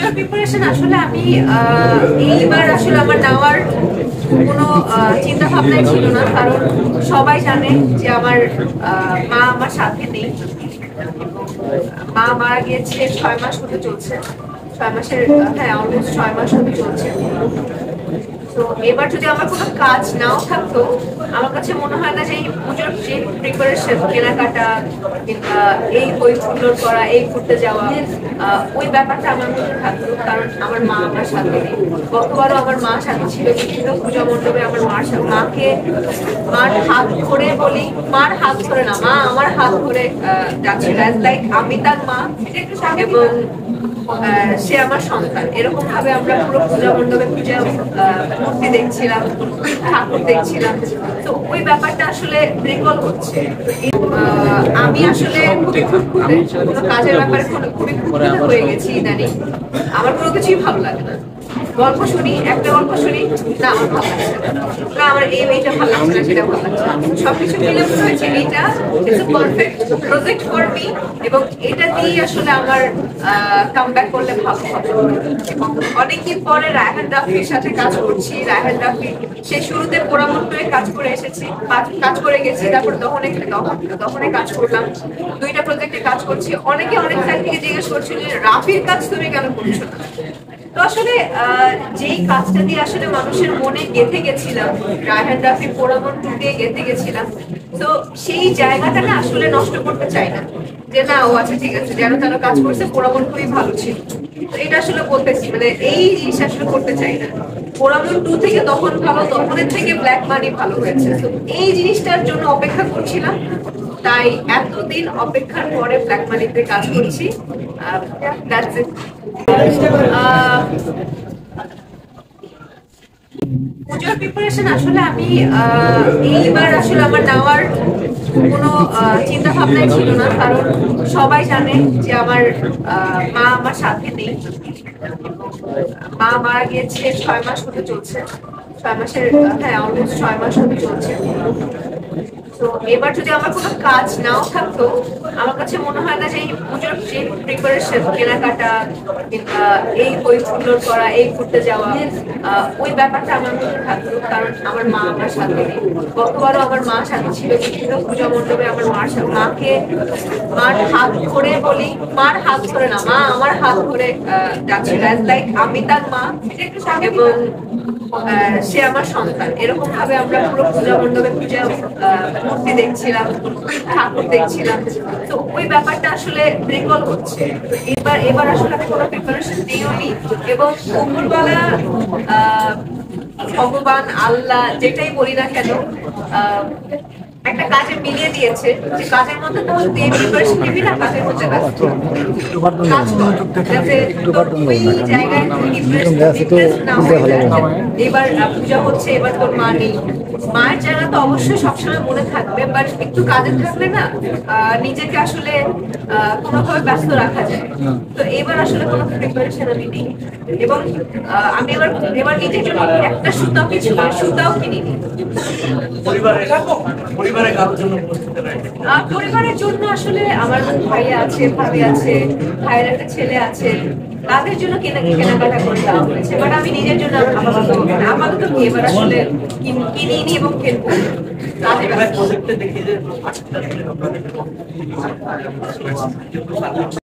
পুজোর প্রিপারেশন আসলে আমি এইবার আসলে আমার নেওয়ার কোনো চিন্তা ভাবনাই ছিল না, কারণ সবাই জানে যে আমার মা আমার সাথে নেই। মা মারা গিয়েছে 6 মাস হতে চলছে, 6 মাসের হ্যাঁ অলমোস্ট 6 মাস হতে চলছে। তো এবার যদি আমার কোনো কাজ নাও থাকতো, আমার কাছে মনে হয় না যে এই পুজোর যে প্রিপারেশন, কেনাকাটা কিংবা এই বই ফুটলোড করা, এই ঘুরতে যাওয়া, ওই ব্যাপারটা আমার মধ্যে থাকতো, কারণ আমার মা আমার সাথে নেই। গতবারও আমার মা সাথে ছিল, বিভিন্ন পূজা মণ্ডপে আমার মার হাত ধরে বলি, মার হাত ধরে না, মা আমার হাত ধরে যাচ্ছিল, লাইক আমি তার মা এবং সে আমার সন্তান। এরকম ভাবে আমরা পুরো পূজা মণ্ডপে পূজা মূর্তি দেখছিলাম, ঠাকুর দেখছিলাম। তো ওই ব্যাপারটা আসলে রিকল হচ্ছে। আমি আসলে খুবই খুঁতখুঁতে, কোনো কাজের ব্যাপারে খুবই খুঁতখুঁতে হয়ে গেছি ইদানিং। আমার কোনো কিছুই ভালো লাগে না। গল্প শুনি, একটা গল্প শুনি, না আমার ভালো লাগছে না, আমার এইটা ভালো লাগছে না, সেটা ভালো লাগছে না, সবকিছু মিলে মনে হয়েছে এইটা it's a perfect project for me, এবং এটা দিয়ে আসলে আমার কামব্যাক করলে ভালো হবে। এবং অনেকদিন পরে রায়হান রাফির সাথে কাজ করছি। রায়হান রাফি সে শুরুতে পোড়ামন্ডলে কাজ করে এসেছি, কাজ করে গেছি, তারপর দহনে কাজ করলাম, 2টা প্রজেক্টে কাজ করছি। অনেকে অনেক সাইড থেকে জিজ্ঞেস করছিল যে রাফির কাজ তুমি কেন করছো না। তো আসলে যেই কাজটা দিয়ে আসলে মানুষের মনে গেঁথে গেছিলাম, রায়হান রাফি পোড়ামন দিয়ে গেঁথে গেছিলাম, তো সেই জায়গাটা না আসলে নষ্ট করতে চাই না, যে না ও আচ্ছা ঠিক আছে যেন তেন কাজ করছে, পোড়ামন খুবই ভালো ছিল। তো এটা আসলে বলতেছি, মানে এই জিনিস আসলে করতে চাই না। পোড়ামন 2 থেকে তখন ভালো, তখনের থেকে ব্ল্যাক মানি ভালো হয়েছে। তো এই জিনিসটার জন্য অপেক্ষা করছিলাম, তাই এতদিন অপেক্ষার পরে ব্ল্যাক মানিতে কাজ করছি। That's it. পুজোর প্রিপারেশন আসলে আমি এইবার আসলে আমার নেওয়ার কোনো চিন্তা ভাবনাই ছিল না, কারণ সবাই জানে যে আমার মা আমার সাথে নেই। মা মারা গিয়েছে 6 মাস হতে চলছে, 6 মাসের হ্যাঁ অলমোস্ট 6 মাস হতে চলছে। তো এবার যদি আমার কোনো কাজ নাও থাকতো, আমার কাছে মনে হয় না যে এই পুজোর যে প্রিপারেশন, কেনাকাটা কিংবা এই বই ফুটলোড করা, এই ঘুরতে যাওয়া, ওই ব্যাপারটা আমার মধ্যে থাকতো, কারণ আমার মা আমার সাথে নেই। গতবারও আমার মা সাথে ছিল, বিভিন্ন পূজা মণ্ডপে আমার মার হাত ধরে বলি, মার হাত ধরে না, মা আমার হাত ধরে যাচ্ছিল, লাইক আমি তার মা এবং সে আমার সন্তান। এরকম ভাবে আমরা পুরো পূজা মণ্ডপে পূজা মূর্তি দেখছিলাম, ঠাকুর দেখছিলাম। তো ওই ব্যাপারটা আসলে রিকল হচ্ছে। এবার আসলে আমি কোনো প্রিপারেশন দিইনি, এবং উপরওয়ালা ভগবান আল্লাহ যেটাই বলি না কেন একটা কাজে মিলিয়ে দিয়েছে, যে কাজের মধ্যে তো তুই প্রিপারেশন নিবি না, কাজের মধ্যে কাজ যাতে ওই জায়গায় ইমপ্রেস না হয়ে যায়। এবার পূজা হচ্ছে, এবার তোর মা নেই, মায়ের জায়গা তো অবশ্যই সবসময় মনে থাকবে, বাট একটু কাজে থাকলে না নিজেকে আসলে কোনোভাবে ব্যস্ত রাখা যায়। তো এবার আসলে কোনো প্রিপারেশন আমি নিই, এবং আমি এবার নিজের জন্য একটা সুতাও কিনিনি। পরিবারের জন্য আসলে আমার ভাইয়া আছে, ভাবি আছে, ভাইয়ের একটা ছেলে আছে, তাদের জন্য কেনাকাটা করে দেওয়া হয়েছে, বাট আমি নিজের জন্য আপাতত এবার আসলে কিনিনি এবং কিনবো তাদের